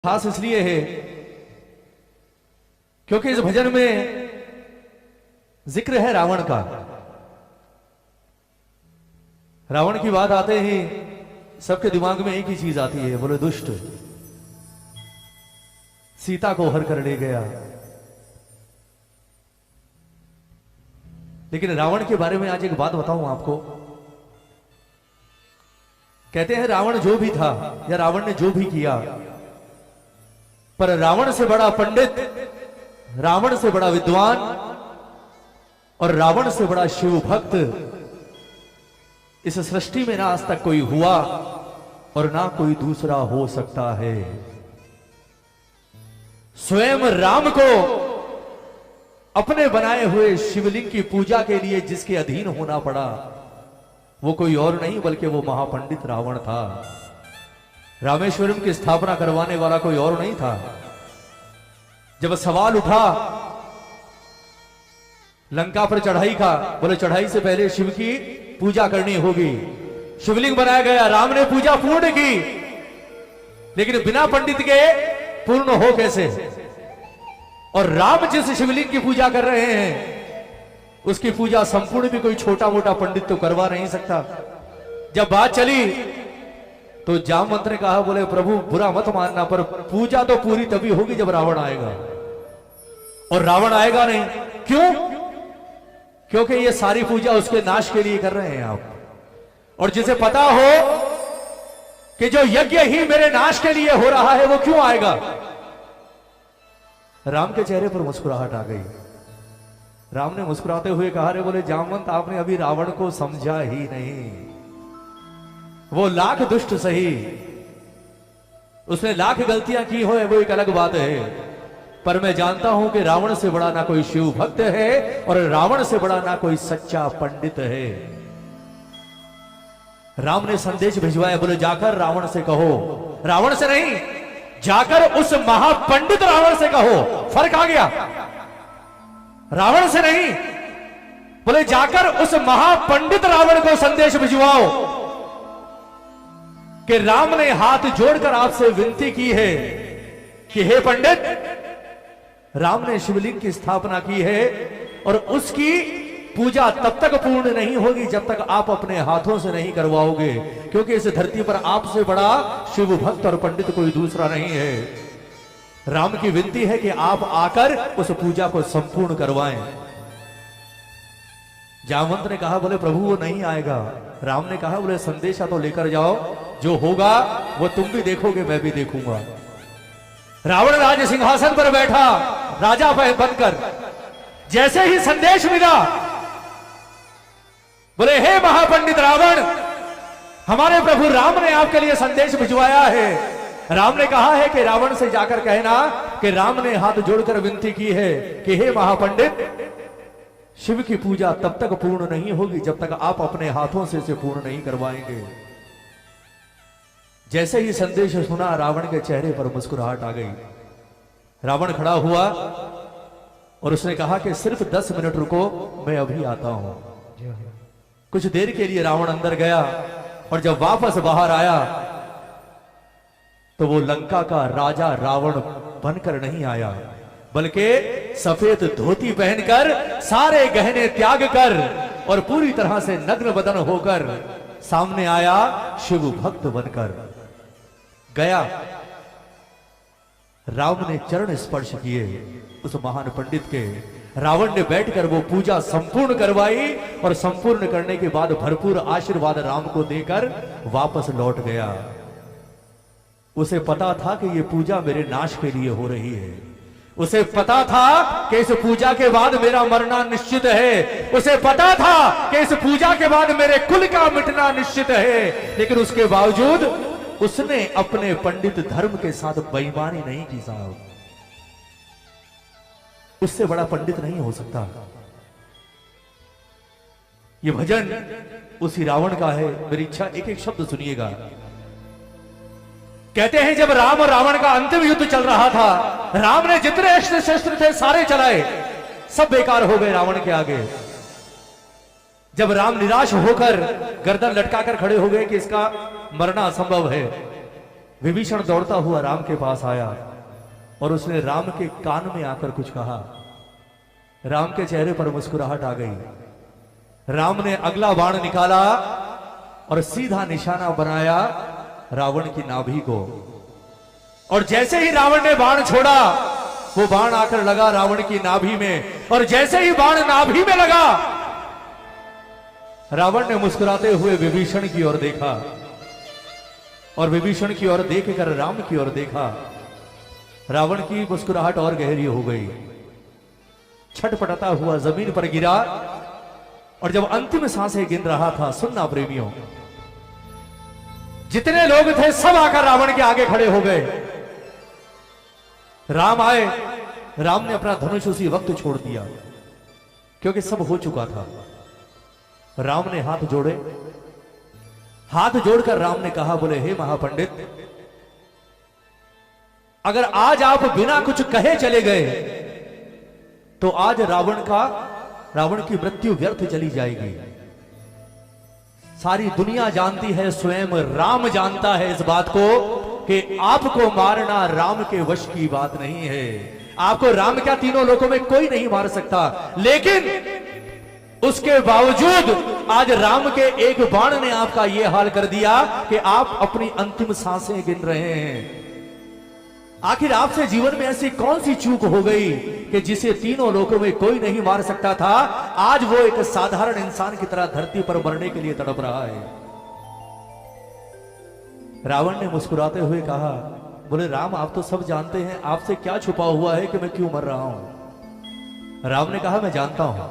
खास इसलिए है क्योंकि इस भजन में जिक्र है रावण का। रावण की बात आते ही सबके दिमाग में एक ही चीज आती है, बोले दुष्ट सीता को हर कर ले गया। लेकिन रावण के बारे में आज एक बात बताऊं आपको। कहते हैं रावण जो भी था या रावण ने जो भी किया, पर रावण से बड़ा पंडित, रावण से बड़ा विद्वान और रावण से बड़ा शिव भक्त इस सृष्टि में ना आज तक कोई हुआ और ना कोई दूसरा हो सकता है। स्वयं राम को अपने बनाए हुए शिवलिंग की पूजा के लिए जिसके अधीन होना पड़ा, वो कोई और नहीं बल्कि वो महापंडित रावण था। रामेश्वरम की स्थापना करवाने वाला कोई और नहीं था। जब सवाल उठा लंका पर चढ़ाई का, बोले चढ़ाई से पहले शिव की पूजा करनी होगी। शिवलिंग बनाया गया, राम ने पूजा पूर्ण की, लेकिन बिना पंडित के पूर्ण हो कैसे? और राम जिस शिवलिंग की पूजा कर रहे हैं उसकी पूजा संपूर्ण भी कोई छोटा मोटा पंडित तो करवा नहीं सकता। जब बात चली तो जामवंत ने कहा, बोले प्रभु बुरा मत मानना, पर पूजा तो पूरी तभी होगी जब रावण आएगा, और रावण आएगा नहीं। क्यों? क्योंकि ये सारी पूजा उसके नाश के लिए कर रहे हैं आप। और जिसे पता हो कि जो यज्ञ ही मेरे नाश के लिए हो रहा है वो क्यों आएगा? राम के चेहरे पर मुस्कुराहट आ गई। राम ने मुस्कुराते हुए कहा, रे बोले जामवंत आपने अभी रावण को समझा ही नहीं। वो लाख दुष्ट सही, उसने लाख गलतियां की हो, वो एक अलग बात है, पर मैं जानता हूं कि रावण से बड़ा ना कोई शिव भक्त है और रावण से बड़ा ना कोई सच्चा पंडित है। राम ने संदेश भिजवाया, बोले जाकर रावण से कहो, रावण से नहीं, जाकर उस महापंडित रावण से कहो। फर्क आ गया, रावण से नहीं, बोले जाकर उस महापंडित रावण को संदेश भिजवाओ कि राम ने हाथ जोड़कर आपसे विनती की है कि हे पंडित, राम ने शिवलिंग की स्थापना की है और उसकी पूजा तब तक पूर्ण नहीं होगी जब तक आप अपने हाथों से नहीं करवाओगे, क्योंकि इस धरती पर आपसे बड़ा शिव भक्त और पंडित कोई दूसरा नहीं है। राम की विनती है कि आप आकर उस पूजा को संपूर्ण करवाएं। जामवंत ने कहा, बोले प्रभु वो नहीं आएगा। राम ने कहा, बोले संदेशा तो लेकर जाओ, जो होगा वो तुम भी देखोगे, मैं भी देखूंगा। रावण राज सिंहासन पर बैठा राजा बनकर, जैसे ही संदेश मिला, बोले हे महापंडित रावण, हमारे प्रभु राम ने आपके लिए संदेश भिजवाया है। राम ने कहा है कि रावण से जाकर कहना कि राम ने हाथ जोड़कर विनती की है कि हे महापंडित, शिव की पूजा तब तक पूर्ण नहीं होगी जब तक आप अपने हाथों से इसे पूर्ण नहीं करवाएंगे। जैसे ही संदेश सुना, रावण के चेहरे पर मुस्कुराहट आ गई। रावण खड़ा हुआ और उसने कहा कि सिर्फ 10 मिनट रुको, मैं अभी आता हूं। कुछ देर के लिए रावण अंदर गया और जब वापस बाहर आया तो वो लंका का राजा रावण बनकर नहीं आया, बल्कि सफेद धोती पहनकर, सारे गहने त्याग कर और पूरी तरह से नग्न बदन होकर सामने आया, शिव भक्त बनकर गया। राम ने चरण स्पर्श किए उस महान पंडित के। रावण ने बैठकर वो पूजा संपूर्ण करवाई और संपूर्ण करने के बाद भरपूर आशीर्वाद राम को देकर वापस लौट गया। उसे पता था कि ये पूजा मेरे नाश के लिए हो रही है। उसे पता था कि इस पूजा के बाद मेरा मरना निश्चित है। उसे पता था कि इस पूजा के बाद मेरे कुल का मिटना निश्चित है। लेकिन उसके बावजूद उसने अपने पंडित धर्म के साथ बेईमानी नहीं की साहब। उससे बड़ा पंडित नहीं हो सकता। ये भजन उसी रावण का है। मेरी इच्छा एक एक शब्द सुनिएगा। कहते हैं जब राम और रावण का अंतिम युद्ध चल रहा था, राम ने जितने अस्त्र शस्त्र थे सारे चलाए, सब बेकार हो गए रावण के आगे। जब राम निराश होकर गर्दन लटकाकर खड़े हो गए कि इसका मरना असंभव है, विभीषण दौड़ता हुआ राम के पास आया और उसने राम के कान में आकर कुछ कहा। राम के चेहरे पर मुस्कुराहट आ गई। राम ने अगला बाण निकाला और सीधा निशाना बनाया रावण की नाभि को। और जैसे ही रावण ने बाण छोड़ा, वो बाण आकर लगा रावण की नाभि में, और जैसे ही बाण नाभि में लगा, रावण ने मुस्कुराते हुए विभीषण की ओर देखा, और विभीषण की ओर देखकर राम की ओर देखा। रावण की मुस्कुराहट और गहरी हो गई, छटपटाता हुआ जमीन पर गिरा, और जब अंतिम सांसें गिन रहा था, सुनना प्रेमियों, जितने लोग थे सब आकर रावण के आगे खड़े हो गए। राम आए, राम ने अपना धनुष उसी वक्त छोड़ दिया, क्योंकि सब हो चुका था। राम ने हाथ जोड़े, हाथ जोड़कर राम ने कहा, बोले हे महापंडित, अगर आज आप बिना कुछ कहे चले गए तो आज रावण की मृत्यु व्यर्थ चली जाएगी। सारी दुनिया जानती है, स्वयं राम जानता है इस बात को कि आपको मारना राम के वश की बात नहीं है। आपको राम क्या तीनों लोकों में कोई नहीं मार सकता, लेकिन उसके बावजूद आज राम के एक बाण ने आपका यह हाल कर दिया कि आप अपनी अंतिम सांसें गिन रहे हैं। आखिर आपसे जीवन में ऐसी कौन सी चूक हो गई कि जिसे तीनों लोकों में कोई नहीं मार सकता था, आज वो एक साधारण इंसान की तरह धरती पर मरने के लिए तड़प रहा है। रावण ने मुस्कुराते हुए कहा, बोले राम, आप तो सब जानते हैं, आपसे क्या छुपा हुआ है कि मैं क्यों मर रहा हूं। राम ने कहा, मैं जानता हूं,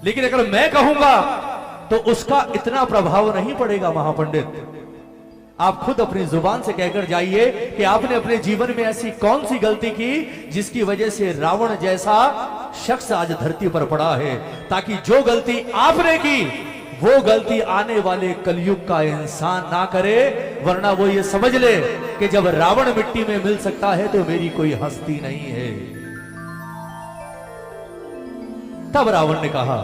लेकिन अगर मैं कहूंगा तो उसका इतना प्रभाव नहीं पड़ेगा महापंडित। आप खुद अपनी जुबान से कहकर जाइए कि आपने अपने जीवन में ऐसी कौन सी गलती की जिसकी वजह से रावण जैसा शख्स आज धरती पर पड़ा है, ताकि जो गलती आपने की वो गलती आने वाले कलयुग का इंसान ना करे, वरना वो ये समझ ले कि जब रावण मिट्टी में मिल सकता है तो मेरी कोई हस्ती नहीं है। तब रावण ने कहा,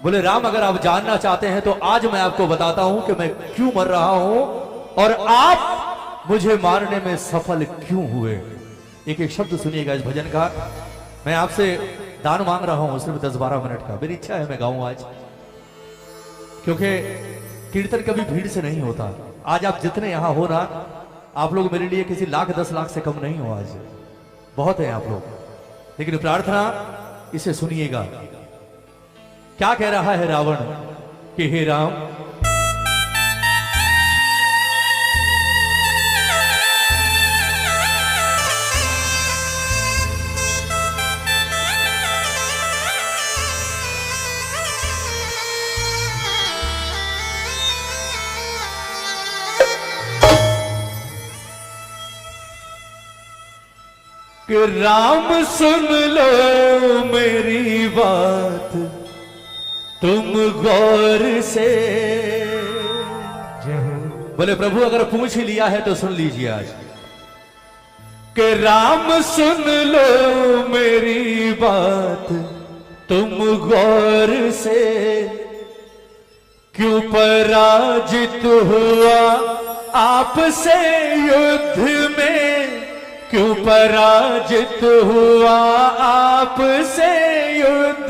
बोले राम, अगर आप जानना चाहते हैं तो आज मैं आपको बताता हूं कि मैं क्यों मर रहा हूं और आप मुझे मारने में सफल क्यों हुए। एक एक शब्द सुनिएगा इस भजन का। मैं आपसे दान मांग रहा हूं सिर्फ 10-12 मिनट का। मेरी इच्छा है मैं गाऊं आज, क्योंकि कीर्तन कभी भीड़ से नहीं होता। आज आप जितने यहां हो ना, आप लोग मेरे लिए किसी 1,00,000-10 लाख से कम नहीं हो। आज बहुत है आप लोग, लेकिन प्रार्थना इसे सुनिएगा। क्या कह रहा है रावण कि हे राम, कि राम सुन लो मेरी बात तुम गौर से। बोले प्रभु, अगर पूछ ही लिया है तो सुन लीजिए आज। कि राम सुन लो मेरी बात तुम गौर से, क्यों पराजित हुआ आपसे युद्ध में, क्यों पराजित हुआ आपसे युद्ध,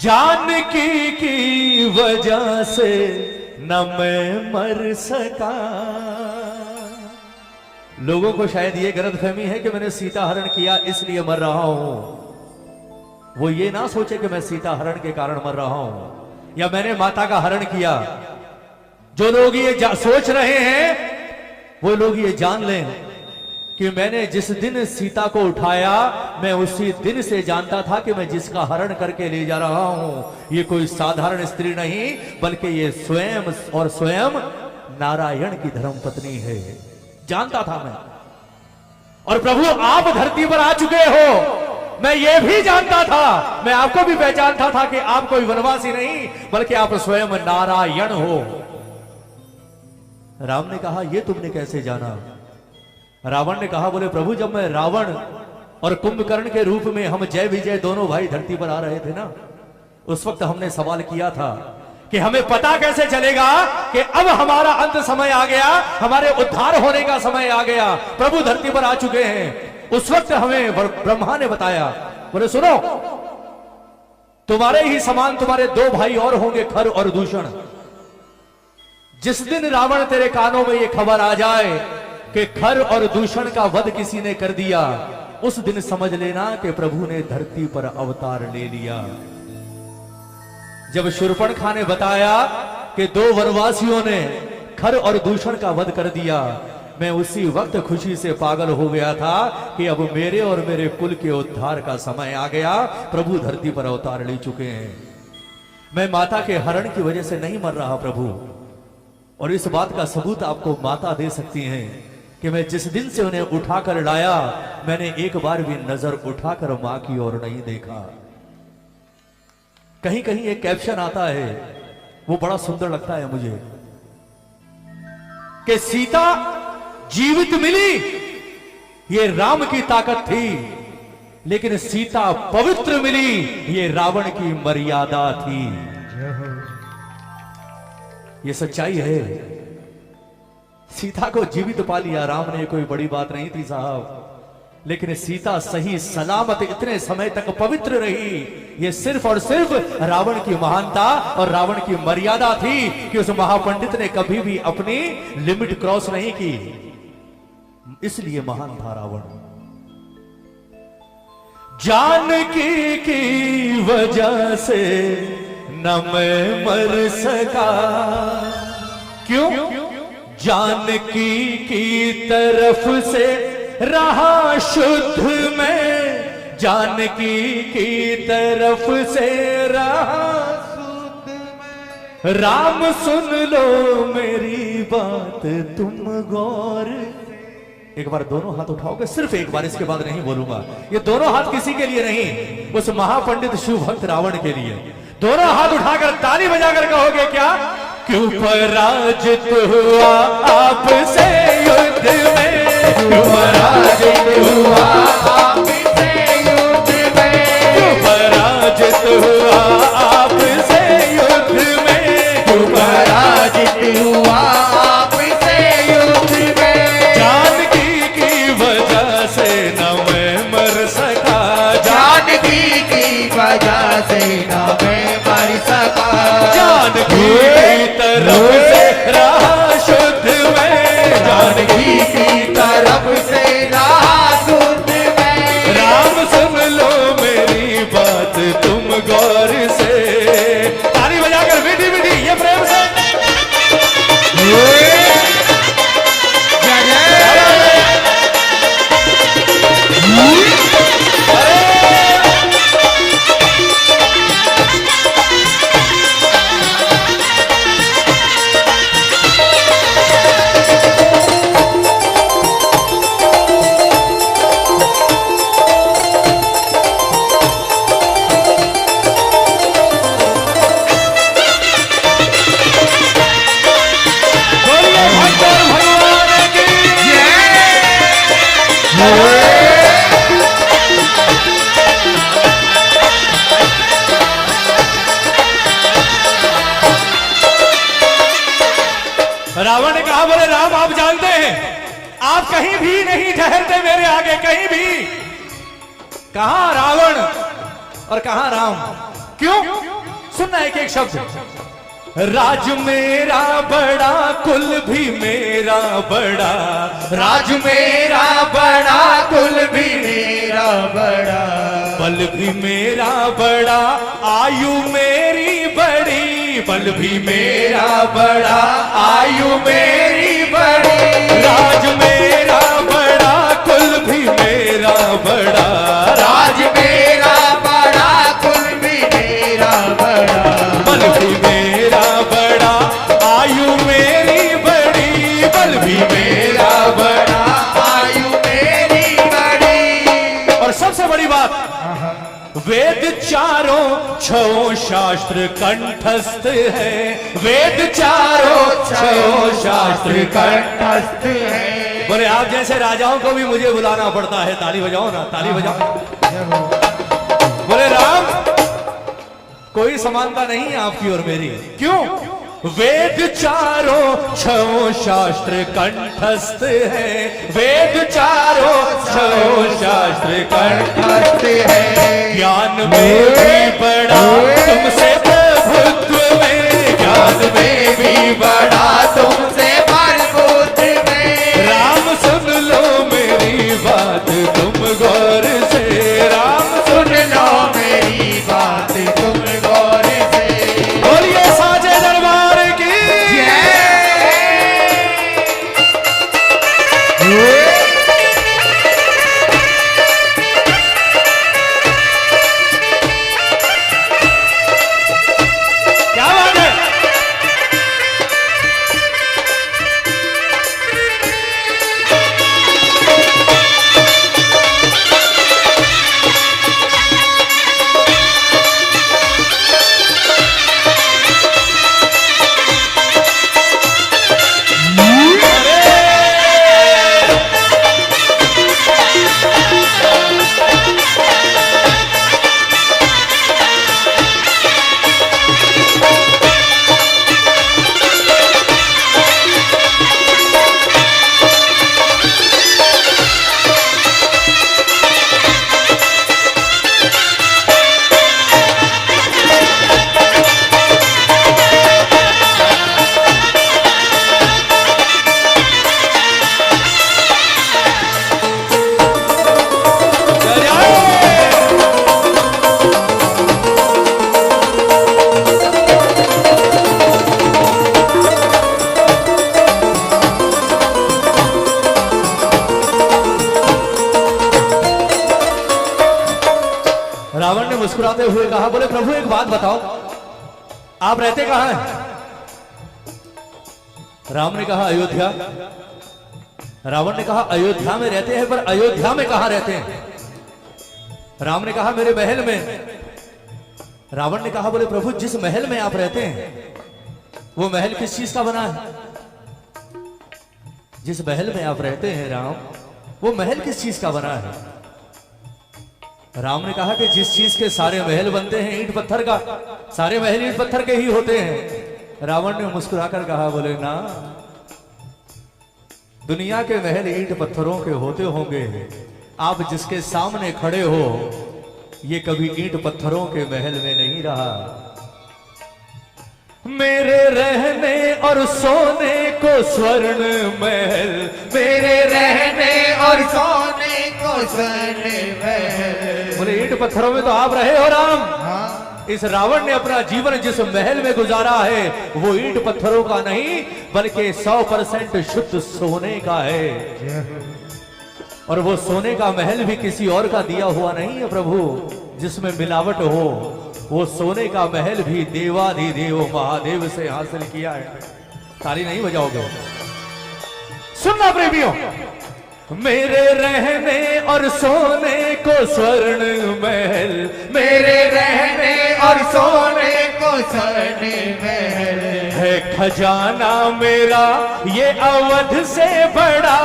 जानकी की वजह से न मैं मर सका। लोगों को शायद ये गलतफहमी है कि मैंने सीता हरण किया इसलिए मर रहा हूं। वो ये ना सोचे कि मैं सीता हरण के कारण मर रहा हूं या मैंने माता का हरण किया। जो लोग ये सोच रहे हैं वो लोग ये जान लें कि मैंने जिस दिन सीता को उठाया, मैं उसी दिन से जानता था कि मैं जिसका हरण करके ले जा रहा हूं ये कोई साधारण स्त्री नहीं, बल्कि ये स्वयं नारायण की धर्मपत्नी है। जानता था मैं। और प्रभु, आप धरती पर आ चुके हो, मैं ये भी जानता था, मैं आपको भी पहचानता था कि आप कोई वनवासी नहीं बल्कि आप स्वयं नारायण हो। राम ने कहा, ये तुमने कैसे जाना। रावण ने कहा, बोले प्रभु, जब मैं रावण और कुंभकर्ण के रूप में हम जय विजय दोनों भाई धरती पर आ रहे थे ना, उस वक्त हमने सवाल किया था कि हमें पता कैसे चलेगा कि अब हमारा अंत समय आ गया, हमारे उद्धार होने का समय आ गया, प्रभु धरती पर आ चुके हैं। उस वक्त हमें ब्रह्मा ने बताया, बोले सुनो, तुम्हारे ही समान तुम्हारे दो भाई और होंगे, खर और दूषण। जिस दिन रावण तेरे कानों में यह खबर आ जाए कि खर और दूषण का वध किसी ने कर दिया, उस दिन समझ लेना कि प्रभु ने धरती पर अवतार ले लिया। जब शूर्पणखा ने बताया कि दो वनवासियों ने खर और दूषण का वध कर दिया, मैं उसी वक्त खुशी से पागल हो गया था कि अब मेरे और मेरे कुल के उद्धार का समय आ गया, प्रभु धरती पर अवतार ले चुके हैं। मैं माता के हरण की वजह से नहीं मर रहा प्रभु, और इस बात का सबूत आपको माता दे सकती हैं कि मैं जिस दिन से उन्हें उठाकर लाया, मैंने एक बार भी नजर उठाकर मां की ओर नहीं देखा। कहीं कहीं एक कैप्शन आता है, वो बड़ा सुंदर लगता है मुझे, कि सीता जीवित मिली ये राम की ताकत थी, लेकिन सीता पवित्र मिली ये रावण की मर्यादा थी। ये सच्चाई है। सीता को जीवित पा लिया राम ने, कोई बड़ी बात नहीं थी साहब, लेकिन सीता सही सलामत इतने समय तक पवित्र रही, ये सिर्फ और सिर्फ रावण की महानता और रावण की मर्यादा थी कि उस महापंडित ने कभी भी अपनी लिमिट क्रॉस नहीं की, इसलिए महान था रावण। जानकी की वजह से न मैं मर सका, क्यों? जानकी की तरफ से रहा शुद्ध में, जानकी की तरफ से रहा शुद्ध में। राम सुन लो मेरी बात तुम गौर। एक बार दोनों हाथ उठाओगे, सिर्फ एक बार, इसके बाद नहीं बोलूंगा। ये दोनों हाथ किसी के लिए नहीं, उस महापंडित शिव भक्त रावण के लिए। दोनों हाथ उठाकर ताली बजाकर कहोगे क्या? क्यों पराजित हुआ आपसे युद्ध में, क्यों पराजित हुआ आपसे युद्ध में, क्यों पराजित हुआ आपसे युद्ध में, क्यों पराजित हुआ आपसे युद्ध में। जानकी की वजह से न मैं मर सका, जानकी की वजह से न मैं मर सका। जानकी तरफ से रहा शुद्ध में, जानकी की तरफ से रहा शुद्ध में। राम सुन लो मेरी बात तुम गौर से। ताली बजाकर मीठी मीठी ये प्रेम से रावण ने कहा, बोले राम आप जानते हैं आप कहीं भी नहीं ठहरते मेरे आगे, कहीं भी। कहां रावण और कहां राम? क्यों? सुनना एक एक शब्द। राज मेरा बड़ा कुल भी मेरा बड़ा, राज मेरा बड़ा कुल भी मेरा बड़ा, बल भी मेरा बड़ा आयु मेरी बड़ी, बल भी मेरा बड़ा आयु मेरी बड़ी। राज मेरा बड़ा कुल भी मेरा बड़ा, राज मेरा बड़ा कुल भी मेरा बड़ा, बल भी मेरा बड़ा आयु मेरी बड़ी, बल भी मेरा बड़ा आयु मेरी बड़ी। और सबसे बड़ी बात, वेद चारों छो शास्त्र कंठस्थ है, वेद चारों छो शास्त्र कंठस्थ है। बोले आप जैसे राजाओं को भी मुझे बुलाना पड़ता है। ताली बजाओ ना, ताली बजाओ। बोले राम कोई समानता नहीं है आपकी और मेरी। क्यों? वेद चारों छओं शास्त्र कंठस्थ है, वेद चारों छओं शास्त्र कंठस्थ है। ज्ञान में भी बड़ा तुमसे प्रभुत्व में, ज्ञान में भी बड़ा तुमसे प्रभुत्व में। राम सुन लो मेरी बात तुम गौर से, राम सुन लो मेरी बात तुम गौर से। बोलिए साजे दरबार की क्या बात है। रावण ने मुस्कुराते हुए कहा, बोले प्रभु एक बात बताओ, आप रहते कहां हैं? राम ने कहा अयोध्या। रावण ने कहा अयोध्या में रहते हैं, पर अयोध्या में कहां रहते हैं? राम ने कहा मेरे महल में। रावण ने कहा, बोले प्रभु जिस महल में आप रहते हैं वो महल किस चीज का बना है? जिस महल में आप रहते हैं राम, वो महल किस चीज का बना है? राम ने कहा कि जिस चीज के सारे महल बनते हैं ईंट पत्थर का, सारे महल ईंट पत्थर के ही होते हैं। रावण ने मुस्कुराकर कहा, बोले ना, दुनिया के महल ईंट पत्थरों के होते होंगे, आप जिसके सामने खड़े हो ये कभी ईंट पत्थरों के महल में नहीं रहा। मेरे रहने और सोने को स्वर्ण महल, मेरे रहने और सोने को स्वर्ण महल। बोले ईंट पत्थरों में तो आप रहे हो राम। हाँ। इस रावण ने अपना जीवन जिस महल में गुजारा है वो ईंट पत्थरों का नहीं बल्कि 100% शुद्ध सोने का है। और वो सोने का महल भी किसी और का दिया हुआ नहीं है प्रभु जिसमें मिलावट हो। वो सोने का महल भी देवाधिदेव महादेव से हासिल किया है। ताली नहीं बजाओगे? सुनना प्रेमियों, मेरे रहने और सोने को स्वर्ण महल, मेरे रहने और सोने को स्वर्ण महल है। खजाना मेरा ये अवध से बड़ा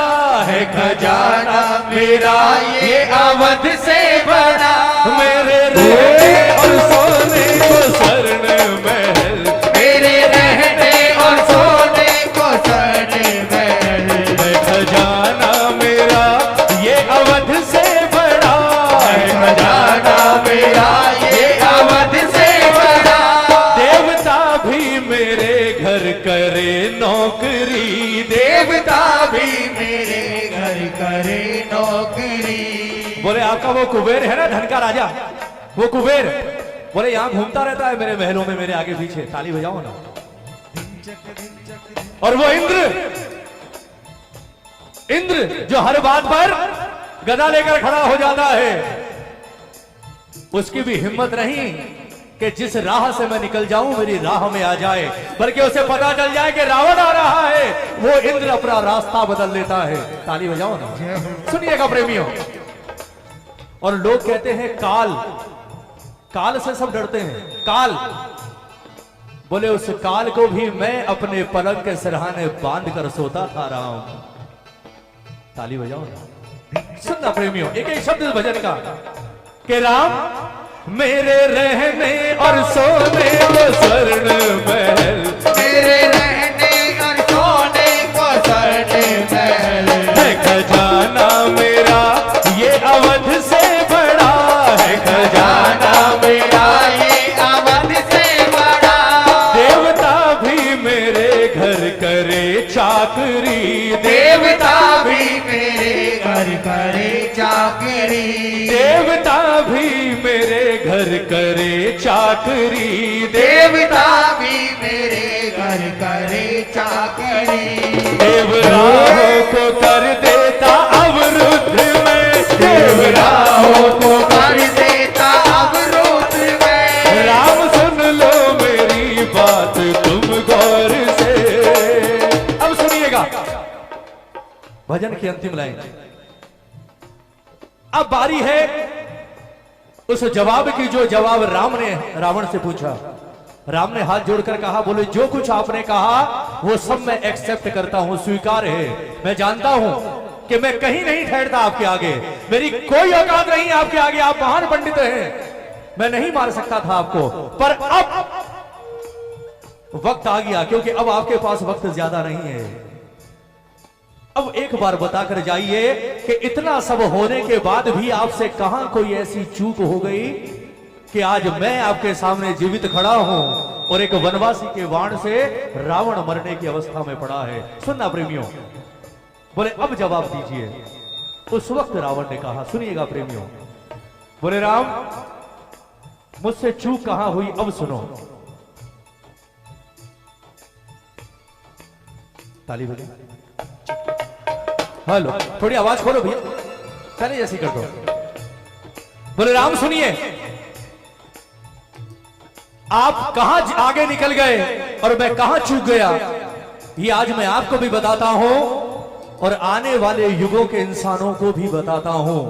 है, खजाना मेरा ये अवध से बड़ा। मेरे रहने और सोने को स्वर्ण महल, मेरे रहने और सोने को स्वर्ण महल है। खजाना मेरा ये अवध से बड़ा है, खजाना मेरा ये अवध से बड़ा। देवता भी मेरे घर करे नौकरी, देवता भी मेरे घर करे नौकरी। बोले आपका वो कुबेर है ना, धन का राजा, वो कुबेर बोले यहां घूमता रहता है मेरे महलों में, मेरे आगे पीछे। ताली बजाओ ना। और वो इंद्र जो हर बात पर गदा लेकर खड़ा हो जाता है, उसकी भी हिम्मत नहीं कि जिस राह से मैं निकल जाऊं मेरी राह में आ जाए, बल्कि उसे पता चल जाए कि रावण आ रहा है, वो इंद्र अपना रास्ता बदल लेता है। ताली बजाओ ना। सुनिएगा प्रेमियों। और लोग कहते हैं काल, काल से सब डरते हैं। काल, बोले उस काल को भी मैं अपने पलंग के सिरहाने बांध कर सोता था राम। ताली बजाओ ना। सुनना प्रेमियों, एक एक शब्द इस भजन का कि राम मेरे रहने और सोने को स्वर्ण महल, मेरे रहने और सोने को स्वर्ण महल, है खजाना मेरा ये अवध से बड़ा, है खजाना मेरा ये अवध से बड़ा। देवता भी मेरे घर करे चाकरी, देवता भी मेरे घर करे चाकरी, देवता भी मेरे घर करे चाकरी, देवता भी मेरे घर करे चाकरी। देवराहों को कर देता अवरुद्ध में, देवराहों को कर देता अवरोध में। राम सुन लो मेरी बात तुम गौर से। अब सुनिएगा भजन की अंतिम लाइन। अब बारी है उस जवाब की जो जवाब राम ने रावण से पूछा। राम ने हाथ जोड़कर कहा, बोले जो कुछ आपने कहा वो सब मैं एक्सेप्ट करता हूं, स्वीकार है। मैं जानता हूं कि मैं कहीं नहीं ठहरता आपके आगे, मेरी कोई औकात नहीं आपके आगे, आप महान पंडित हैं, मैं नहीं मार सकता था आपको। पर अब वक्त आ गया, क्योंकि अब आपके पास वक्त ज्यादा नहीं है। अब एक बार बताकर जाइए कि इतना सब होने के बाद भी आपसे कहां कोई ऐसी चूक हो गई कि आज मैं आपके सामने जीवित खड़ा हूं और एक वनवासी के बाण से रावण मरने की अवस्था में पड़ा है। सुनना प्रेमियों, बोले अब जवाब दीजिए। उस वक्त रावण ने कहा, सुनिएगा प्रेमियों, बोले राम मुझसे चूक कहां हुई अब सुनो। ताली बजे, हेलो, थोड़ी आवाज खोलो भैया, पहले जैसी कर दो। बोले राम सुनिए, आप कहां आगे निकल गए और मैं कहां चूक गया, ये आज मैं आपको भी बताता हूं और आने वाले युगों के इंसानों को भी बताता हूं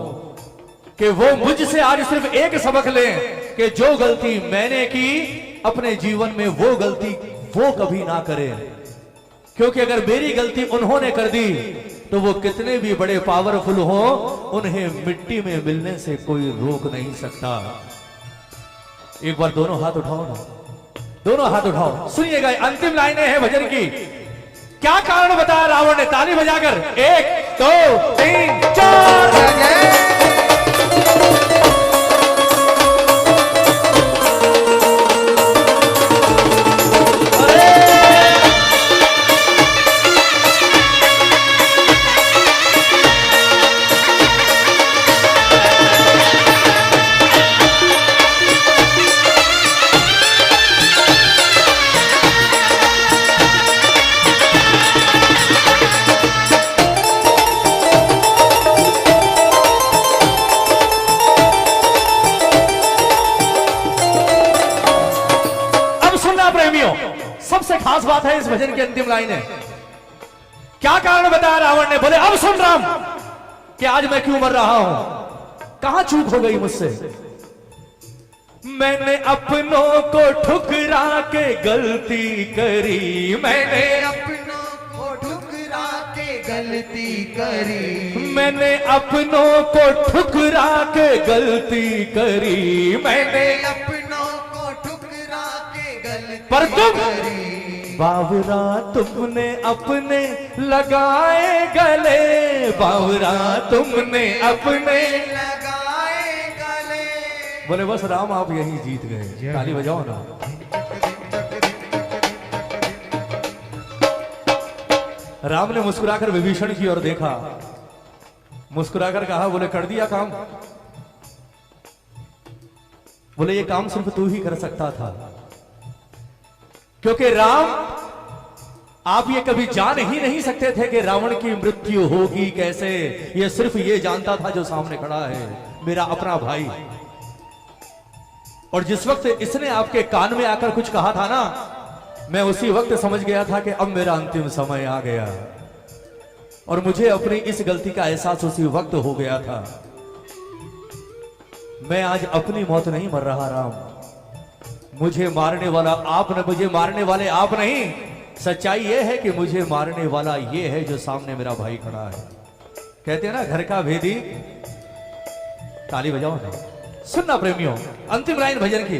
कि वो मुझसे आज सिर्फ एक सबक लें कि जो गलती मैंने की अपने जीवन में वो गलती वो कभी ना करें। क्योंकि अगर मेरी गलती उन्होंने कर दी तो वो कितने भी बड़े पावरफुल हो, उन्हें मिट्टी में मिलने से कोई रोक नहीं सकता। एक बार दोनों हाथ उठाओ ना, दोनों हाथ उठाओ। सुनिएगा अंतिम लाइनें हैं भजन की। क्या कारण बताया रावण ने, ताली बजाकर 1 2 3 4। सबसे खास बात है इस भजन की अंतिम लाइन है। क्या कारण बताया रावण ने, बोले अब सुन राम कि आज मैं क्यों मर रहा हूं, कहां चूक हो गई मुझसे। मैंने अपनों को ठुकरा के गलती करी, मैंने अपनों को ठुकरा के गलती करी, मैंने अपनों को ठुकरा के गलती करी, मैंने अपनों को ठुकरा के गलती पर तुम करी। बावरा तुमने अपने लगाए गले, बावरा तुमने अपने लगाए गले। बोले बस राम आप यही जीत गए, ताली बजाओ ना। राम ने मुस्कुराकर विभीषण की ओर देखा, मुस्कुराकर कहा, बोले कर दिया काम। बोले ये काम सिर्फ तू ही कर सकता था, क्योंकि राम आप ये कभी जान ही नहीं सकते थे कि रावण की मृत्यु होगी कैसे। ये सिर्फ ये जानता था जो सामने खड़ा है, मेरा अपना भाई। और जिस वक्त इसने आपके कान में आकर कुछ कहा था ना, मैं उसी वक्त समझ गया था कि अब मेरा अंतिम समय आ गया और मुझे अपनी इस गलती का एहसास उसी वक्त हो गया था। मैं आज अपनी मौत नहीं मर रहा राम, मुझे मारने वाला आप न, मुझे मारने वाले आप नहीं। सच्चाई यह है कि मुझे मारने वाला ये है जो सामने मेरा भाई खड़ा है। कहते हैं ना घर का भेदी, ताली बजाओ ना। सुनना प्रेमियों, अंतिम लाइन भजन की।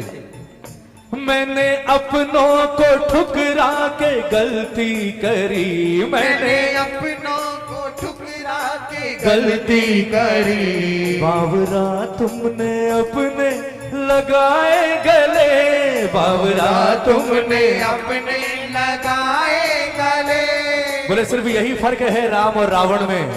मैंने अपनों को ठुकरा के गलती करी, मैंने अपनों को ठुकरा के गलती करी। बावरा तुमने अपने लगाए गले, बावरा तुमने अपने लगाए गले। बोले सिर्फ यही फर्क है राम और रावण में,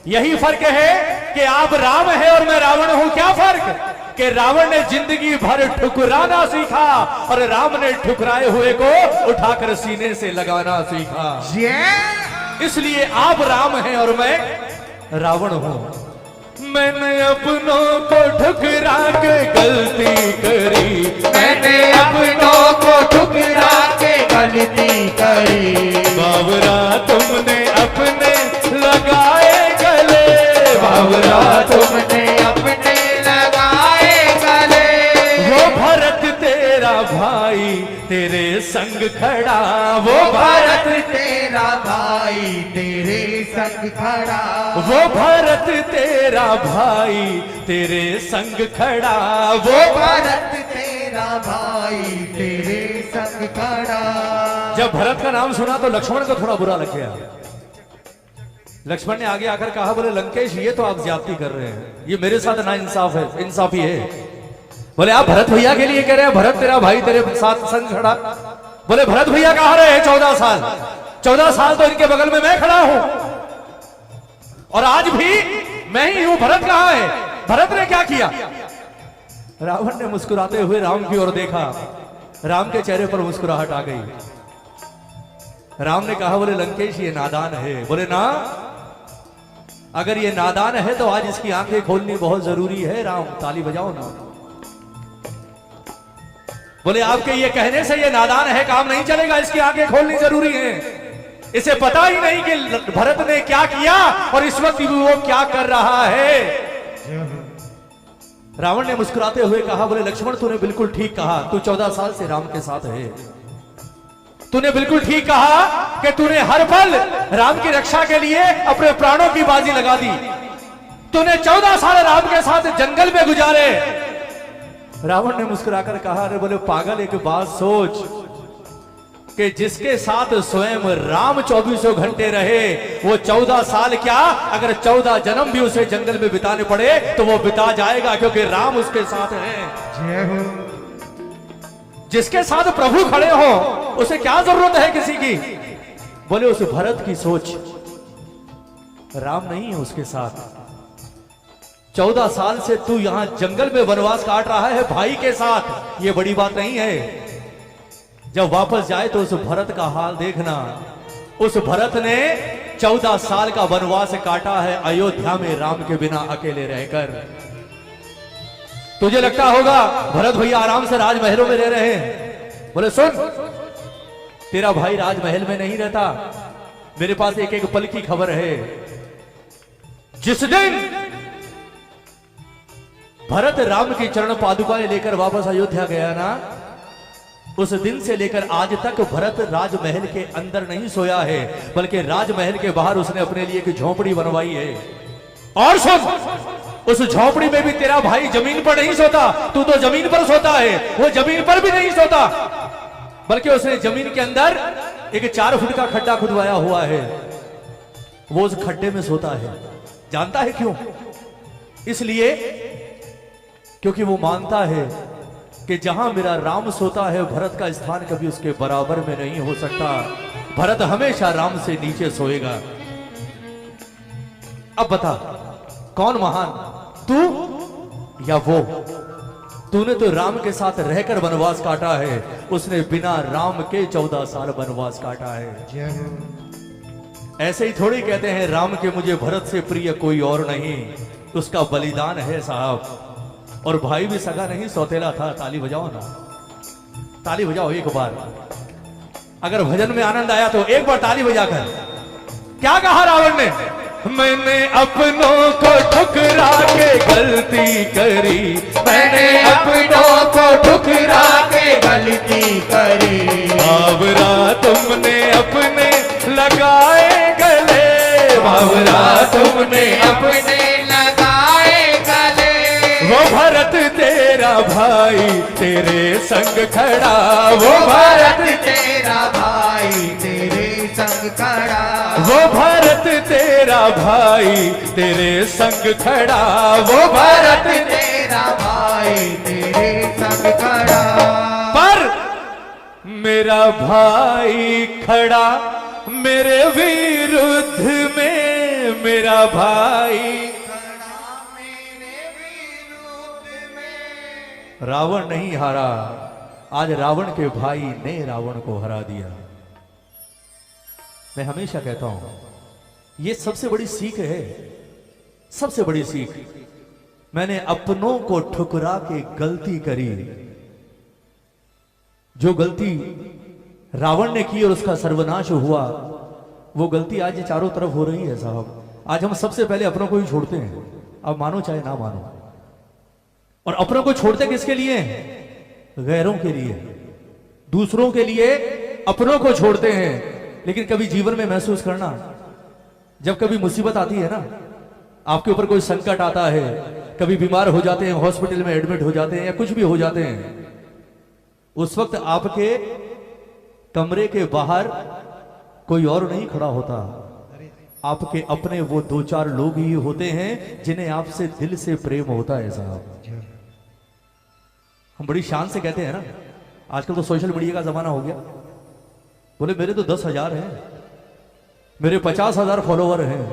यही फर्क है कि आप राम है और मैं रावण हूं। क्या फर्क कि रावण ने जिंदगी भर ठुकराना सीखा और राम ने ठुकराए हुए को उठाकर सीने से लगाना सीखा। इसलिए आप राम हैं और मैं रावण हूं। मैंने अपनों को ठुकरा के गलती करी, मैंने अपनों को ठुकरा के गलती करी। बावरा तुमने अपने लगाए गले, बावरा तुमने अपने लगाए गले। वो भरत तेरा भाई तेरे संग खड़ा, वो भरत तेरा भाई तेरे संग खड़ा। वो भरत तेरा भाई तेरे संग खड़ा, वो भरत तेरा भाई तेरे संग खड़ा। जब भरत का नाम सुना तो लक्ष्मण को थोड़ा बुरा लग गया। लक्ष्मण ने आगे आकर कहा, बोले लंकेश ये तो आप ज्यादती कर रहे हैं, ये मेरे साथ ना इंसाफ है, इंसाफी है। बोले आप भरत भैया के लिए कह रहे हैं, भरत तेरा भाई तेरे साथ संग खड़ा। बोले भरत भैया कहाँ रहे 14 साल, 14 साल तो इनके बगल में मैं खड़ा हूं और आज भी मैं ही हूं। भरत कहाँ है, भरत ने क्या किया? रावण ने मुस्कुराते हुए राम की ओर देखा, राम के चेहरे पर मुस्कुराहट आ गई। राम ने कहा, बोले लंकेश ये नादान है। बोले ना, अगर ये नादान है तो आज इसकी आंखें खोलनी बहुत जरूरी है। राम ताली बजाओ ना। बोले आपके ये कहने से ये नादान है काम नहीं चलेगा, इसकी आंखें खोलनी जरूरी है। इसे पता ही नहीं कि भरत ने क्या किया और इस वक्त वो क्या कर रहा है। रावण ने मुस्कुराते हुए कहा, बोले लक्ष्मण तूने बिल्कुल ठीक कहा, तू 14 साल से राम के साथ है। तूने बिल्कुल ठीक कहा कि तूने हर पल राम की रक्षा के लिए अपने प्राणों की बाजी लगा दी। तूने 14 साल राम के साथ जंगल में गुजारे। रावण ने मुस्कुराकर कहा, अरे बोले पागल एक बात सोच कि जिसके साथ स्वयं राम 24 घंटे रहे, वो 14 साल क्या अगर 14 जन्म भी उसे जंगल में बिताने पड़े तो वो बिता जाएगा, क्योंकि राम उसके साथ है। जिसके साथ प्रभु खड़े हो उसे क्या जरूरत है किसी की? बोले उस भरत की सोच, राम नहीं है उसके साथ। 14 साल से तू यहां जंगल में वनवास काट रहा है भाई के साथ, ये बड़ी बात नहीं है। जब वापस जाए तो उस भरत का हाल देखना। उस भरत ने 14 साल का वनवास काटा है अयोध्या में राम के बिना अकेले रहकर। तुझे लगता होगा भरत भैया आराम से राजमहलों में रह रहे हैं। बोले सुन, तेरा भाई राजमहल में नहीं रहता। मेरे पास एक एक पल की खबर है। जिस दिन भरत राम की चरण पादुकाएं लेकर वापस अयोध्या गया ना, उस दिन से लेकर आज तक भरत राजमहल के अंदर नहीं सोया है, बल्कि राजमहल के बाहर उसने अपने लिए एक झोपड़ी बनवाई है। और सुन, उस झोपड़ी में भी तेरा भाई जमीन पर नहीं सोता, तू तो जमीन पर सोता है। वो जमीन पर भी नहीं सोता, बल्कि उसने जमीन के अंदर एक 4 फुट का खड्डा खुदवाया हुआ है। वो उस खड्डे में सोता है। जानता है क्यों? इसलिए क्योंकि वो मानता है कि जहां मेरा राम सोता है, भरत का स्थान कभी उसके बराबर में नहीं हो सकता। भरत हमेशा राम से नीचे सोएगा। अब बता, कौन महान, तू या वो? तूने तो राम के साथ रहकर वनवास काटा है, उसने बिना राम के 14 साल वनवास काटा है। ऐसे ही थोड़ी कहते हैं राम के मुझे भरत से प्रिय कोई और नहीं, उसका बलिदान है साहब। और भाई भी सगा नहीं, सौतेला था। ताली बजाओ ना, ताली बजाओ एक बार। अगर भजन में आनंद आया तो एक बार ताली बजाकर। क्या कहा रावण ने? मैंने अपनों को ठुकरा के गलती करी, मैंने अपनों को ठुकरा के गलती करी। बावरा तुमने अपने लगाए गले, बावरा तुमने अपने लगाए गले। वो भरत भाई तेरे संग खड़ा, वो भारत तेरा भाई तेरे संग खड़ा, वो भारत तेरा भाई तेरे संग खड़ा, वो भारत तेरा भाई तेरे संग खड़ा। पर मेरा भाई खड़ा मेरे विरुद्ध में, मेरा भाई रावण नहीं हारा, आज रावण के भाई ने रावण को हरा दिया। मैं हमेशा कहता हूं ये सबसे बड़ी सीख है, सबसे बड़ी सीख। मैंने अपनों को ठुकरा के गलती करी, जो गलती रावण ने की और उसका सर्वनाश हुआ, वो गलती आज चारों तरफ हो रही है साहब। आज हम सबसे पहले अपनों को ही छोड़ते हैं, अब मानो चाहे ना मानो। और अपनों को छोड़ते किसके लिए? गैरों के लिए, दूसरों के लिए अपनों को छोड़ते हैं। लेकिन कभी जीवन में महसूस करना, जब कभी मुसीबत आती है ना, आपके ऊपर कोई संकट आता है, कभी बीमार हो जाते हैं, हॉस्पिटल में एडमिट हो जाते हैं या कुछ भी हो जाते हैं, उस वक्त आपके कमरे के बाहर कोई और नहीं खड़ा होता, आपके अपने वो दो चार लोग ही होते हैं जिन्हें आपसे दिल से प्रेम होता है साहब। हम बड़ी शान से कहते हैं ना, आजकल तो सोशल मीडिया का जमाना हो गया, बोले मेरे तो 10,000 हैं, मेरे 50,000 फॉलोवर हैं,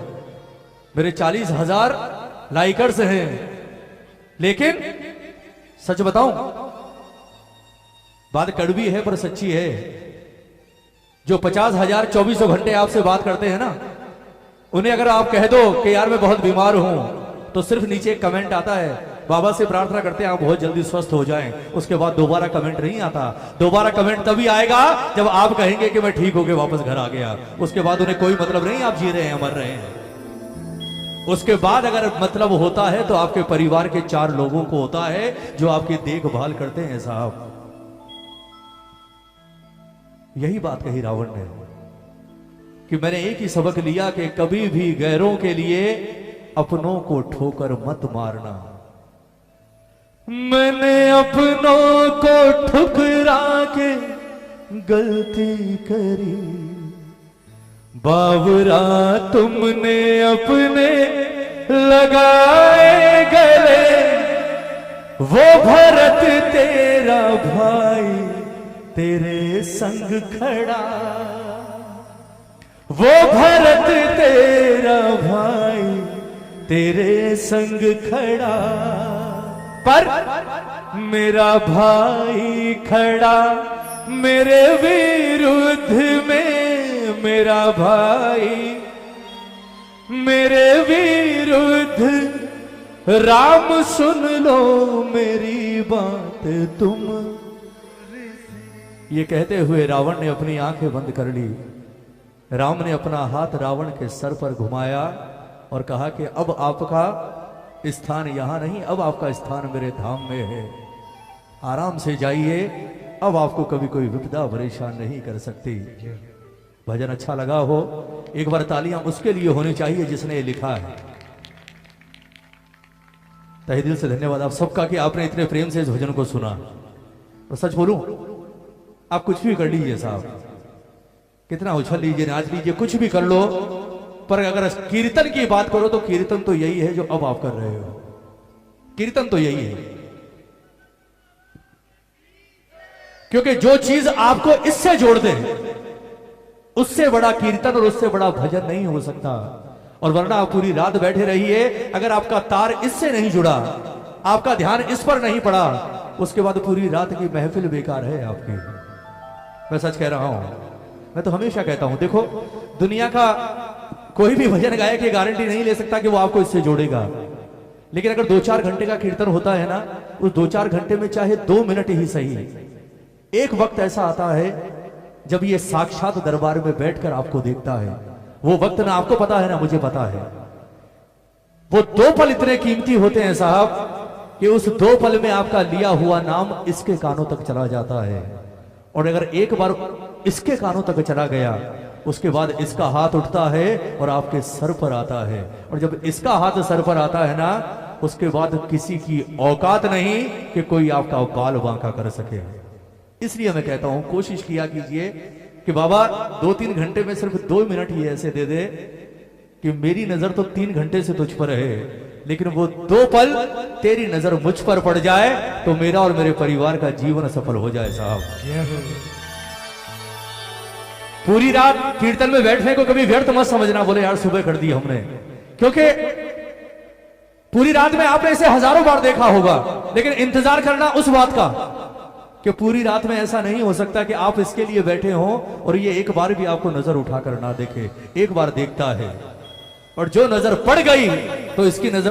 मेरे 40,000 लाइकर्स हैं। लेकिन सच बताऊं, बात कड़वी है पर सच्ची है, जो 50,000 24 घंटे आपसे बात करते हैं ना, उन्हें अगर आप कह दो कि यार मैं बहुत बीमार हूं, तो सिर्फ नीचे एक कमेंट आता है, बाबा से प्रार्थना करते हैं आप बहुत जल्दी स्वस्थ हो जाएं। उसके बाद दोबारा कमेंट नहीं आता। दोबारा कमेंट तभी आएगा जब आप कहेंगे कि मैं ठीक होके वापस घर आ गया। उसके बाद उन्हें कोई मतलब नहीं आप जी रहे हैं, मर रहे हैं। उसके बाद अगर मतलब होता है तो आपके परिवार के 4 लोगों को होता है जो आपकी देखभाल करते हैं साहब। यही बात कही रावण ने कि मैंने एक ही सबक लिया कि कभी भी गैरों के लिए अपनों को ठोकर मत मारना। मैंने अपनों को ठुकरा के गलती करी, बावरा तुमने अपने लगाए गले, वो भरत तेरा भाई तेरे संग खड़ा, वो भरत तेरा भाई तेरे संग खड़ा, पर मेरा भाई खड़ा मेरे विरुद्ध में, मेरा भाई मेरे विरुद्ध। राम सुन लो मेरी बात तुम। ये कहते हुए रावण ने अपनी आंखें बंद कर ली। राम ने अपना हाथ रावण के सर पर घुमाया और कहा कि अब आपका स्थान यहां नहीं, अब आपका स्थान मेरे धाम में है। आराम से जाइए, अब आपको कभी कोई विपदा परेशान नहीं कर सकती। भजन अच्छा लगा हो, एक बार तालियां उसके लिए होनी चाहिए जिसने ये लिखा है। तहे दिल से धन्यवाद आप सबका कि आपने इतने प्रेम से इस भजन को सुना। और सच बोलूं, आप कुछ भी कर लीजिए साहब, कितना उछल लीजिए, नाच लीजिए, कुछ भी कर लो, पर अगर कीर्तन की बात करो तो कीर्तन तो यही है जो अब आप कर रहे हो। कीर्तन तो यही है, क्योंकि जो चीज आपको इससे जोड़ दे उससे बड़ा कीर्तन और उससे बड़ा भजन नहीं हो सकता। और वरना आप पूरी रात बैठे रहिए, अगर आपका तार इससे नहीं जुड़ा, आपका ध्यान इस पर नहीं पड़ा, उसके बाद पूरी रात की महफिल बेकार है आपकी। मैं सच कह रहा हूं, मैं तो हमेशा कहता हूं, देखो दुनिया का कोई भी भजन गायक ये गारंटी नहीं ले सकता कि वो आपको इससे जोड़ेगा। लेकिन अगर 2-4 घंटे का कीर्तन होता है ना, उस 2-4 घंटे में चाहे 2 मिनट ही सही, एक वक्त ऐसा आता है जब ये साक्षात दरबार में बैठकर आपको देखता है। वो वक्त ना आपको पता है ना मुझे पता है। वो 2 पल इतने कीमती होते हैं साहब कि उस 2 पल में आपका लिया हुआ नाम इसके कानों तक चला जाता है। और अगर एक बार इसके कानों तक चला गया, उसके बाद इसका हाथ उठता है और आपके सर पर आता है। और जब इसका हाथ सर पर आता है ना, उसके बाद किसी की औकात नहीं कि कोई आपका बाल बांका कर सके। इसलिए मैं कहता हूं कोशिश किया कीजिए कि बाबा 2-3 घंटे में सिर्फ 2 मिनट ही ऐसे दे दे कि मेरी नजर तो 3 घंटे से तुझ पर है, लेकिन वो 2 पल तेरी नजर मुझ पर पड़ जाए तो मेरा और मेरे परिवार का जीवन सफल हो जाए साहब। पूरी रात कीर्तन में बैठने को कभी व्यर्थ मत समझना। बोले यार सुबह कर दी हमने, क्योंकि पूरी रात में आपने इसे हजारों बार देखा होगा, लेकिन इंतजार करना उस बात का कि पूरी रात में ऐसा नहीं हो सकता कि आप इसके लिए बैठे हो और ये एक बार भी आपको नजर उठाकर ना देखे। एक बार देखता है और जो नजर पड़ गई तो इसकी नजर